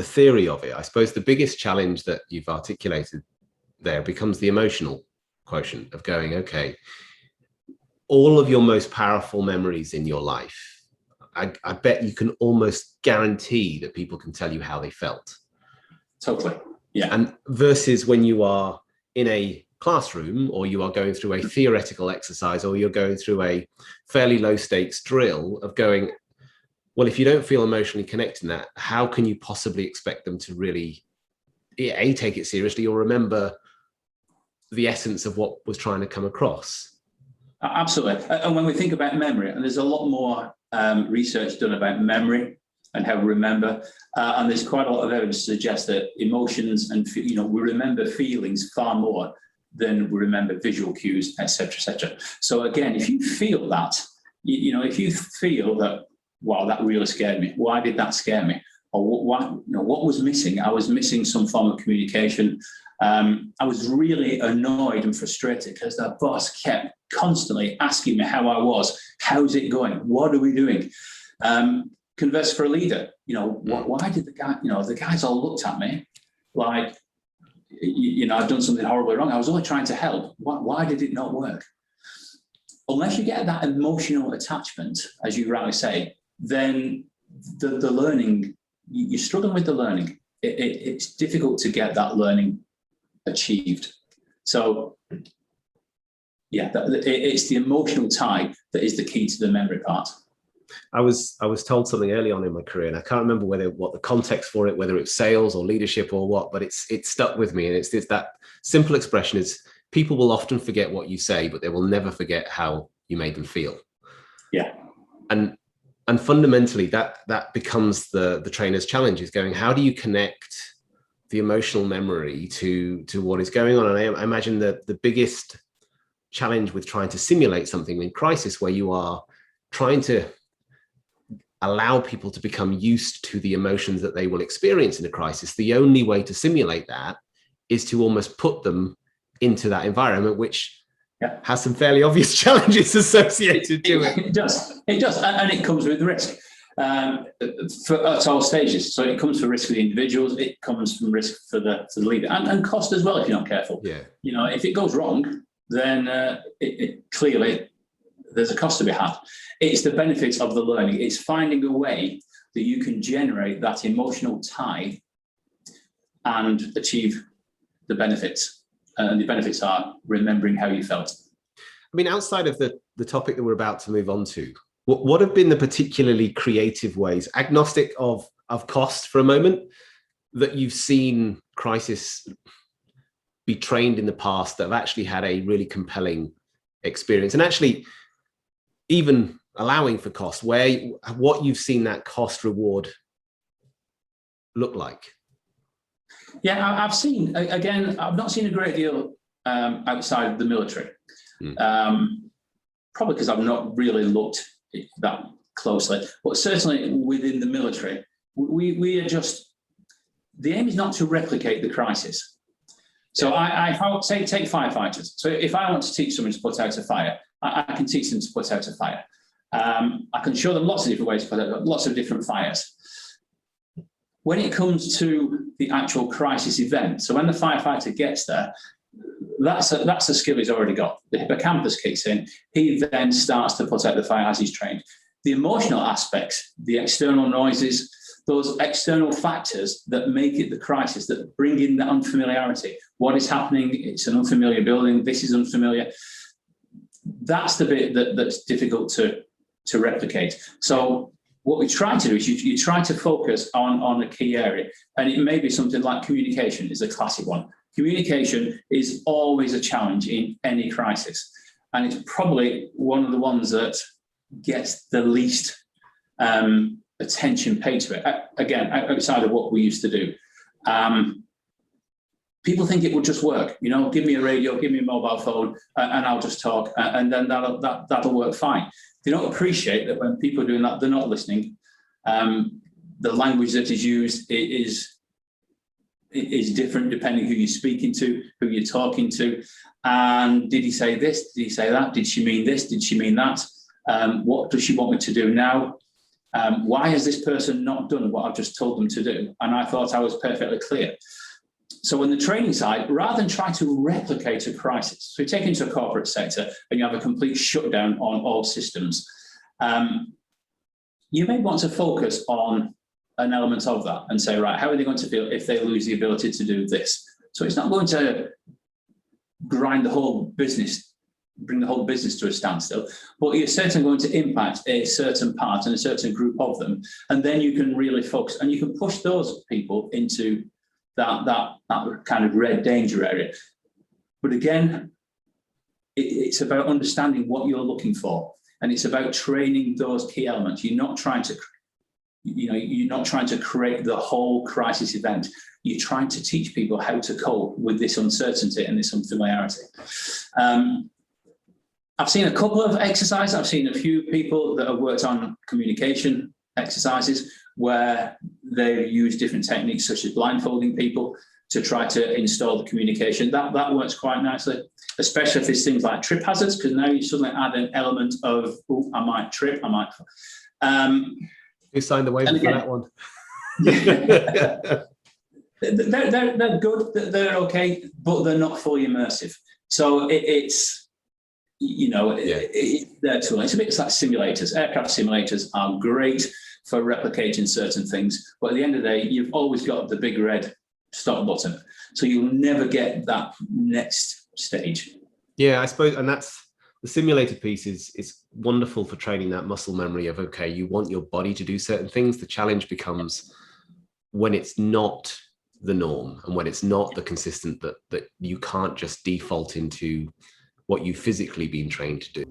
the theory of it, I suppose the biggest challenge that you've articulated there becomes the emotional quotient of going, okay, all of your most powerful memories in your life, I bet you can almost guarantee that people can tell you how they felt. Totally. Yeah. And versus when you are in a classroom, or you are going through a theoretical exercise, or you're going through a fairly low stakes drill of going, well, if you don't feel emotionally connected in that, how can you possibly expect them to really take it seriously or remember the essence of what was trying to come across? Absolutely. And when we think about memory, and there's a lot more research done about memory and how we remember, and there's quite a lot of evidence to suggest that emotions and we remember feelings far more than we remember visual cues, etc., etc. So again, if you feel that, if you feel that, wow, that really scared me. Why did that scare me? Or what was missing? I was missing some form of communication. I was really annoyed and frustrated because the boss kept constantly asking me how I was. How's it going? What are we doing? Converse for a leader. Why did the guys all looked at me like, I've done something horribly wrong. I was only trying to help. Why did it not work? Unless you get that emotional attachment, as you rightly say, then the learning, you're struggling with the learning. It's difficult to get that learning achieved. So, yeah, it's the emotional tie that is the key to the memory part. I was told something early on in my career, and I can't remember what the context for it, whether it's sales or leadership or what, but it stuck with me. And it's that simple expression is, people will often forget what you say, but they will never forget how you made them feel. Yeah. And fundamentally that becomes the trainer's challenge, is going, how do you connect the emotional memory to what is going on? And I imagine that the biggest challenge with trying to simulate something in crisis, where you are trying to allow people to become used to the emotions that they will experience in a crisis, the only way to simulate that is to almost put them into that environment, which has some fairly obvious challenges associated to it. It does, and it comes with risk at all stages. So it comes for risk for the individuals, it comes from risk for the leader, and cost as well if you're not careful. Yeah. If it goes wrong, then it clearly there's a cost to be had. It's the benefits of the learning. It's finding a way that you can generate that emotional tie and achieve the benefits. And the benefits are remembering how you felt. I mean, outside of the topic that we're about to move on to, what have been the particularly creative ways, agnostic of cost for a moment, that you've seen crisis be trained in the past that have actually had a really compelling experience? And actually, even allowing for cost, what you've seen that cost reward look like? Yeah, I've seen, again, I've not seen a great deal outside of the military. Probably because I've not really looked that closely, but certainly within the military, we are just, the aim is not to replicate the crisis. So I take firefighters. So if I want to teach someone to put out a fire, I can teach them to put out a fire. I can show them lots of different ways to put out lots of different fires. When it comes to the actual crisis event, so when the firefighter gets there, that's a skill he's already got. The hippocampus kicks in. He then starts to put out the fire as he's trained. The emotional aspects, the external noises, those external factors that make it the crisis, that bring in the unfamiliarity. What is happening? It's an unfamiliar building. This is unfamiliar. That's the bit that's difficult to replicate. So what we try to do is you try to focus on a key area. And it may be something like communication is a classic one. Communication is always a challenge in any crisis. And it's probably one of the ones that gets the least attention paid to it. Again, outside of what we used to do. People think it will just work. Give me a radio, give me a mobile phone, and I'll just talk, and then that'll work fine. They don't appreciate that when people are doing that, they're not listening. The language that is used is different depending who you're speaking to, who you're talking to. And did he say this? Did he say that? Did she mean this? Did she mean that? What does she want me to do now? Why has this person not done what I've just told them to do? And I thought I was perfectly clear. So on the training side, rather than try to replicate a crisis, so you take into a corporate sector and you have a complete shutdown on all systems, you may want to focus on an element of that and say, right, how are they going to feel if they lose the ability to do this? So it's not going to bring the whole business to a standstill, but you're certainly going to impact a certain part and a certain group of them. And then you can really focus and you can push those people into that kind of red danger area. But again, it's about understanding what you're looking for. And it's about training those key elements. You're not trying to create the whole crisis event. You're trying to teach people how to cope with this uncertainty and this unfamiliarity. I've seen a couple of exercises. I've seen a few people that have worked on communication exercises where they use different techniques such as blindfolding people to try to install the communication. That works quite nicely, especially if there's things like trip hazards, because now you suddenly add an element of, oh, I might trip, I might. Who signed the waiver for that one? They're good, they're okay, but they're not fully immersive. So it's, they're tooling. It's a bit like simulators. Aircraft simulators are great for replicating certain things, but at the end of the day, you've always got the big red stop button. So you'll never get that next stage. Yeah, I suppose, and that's the simulated piece is wonderful for training that muscle memory of, okay, you want your body to do certain things. The challenge becomes when it's not the norm and when it's not the consistent that you can't just default into what you've physically been trained to do.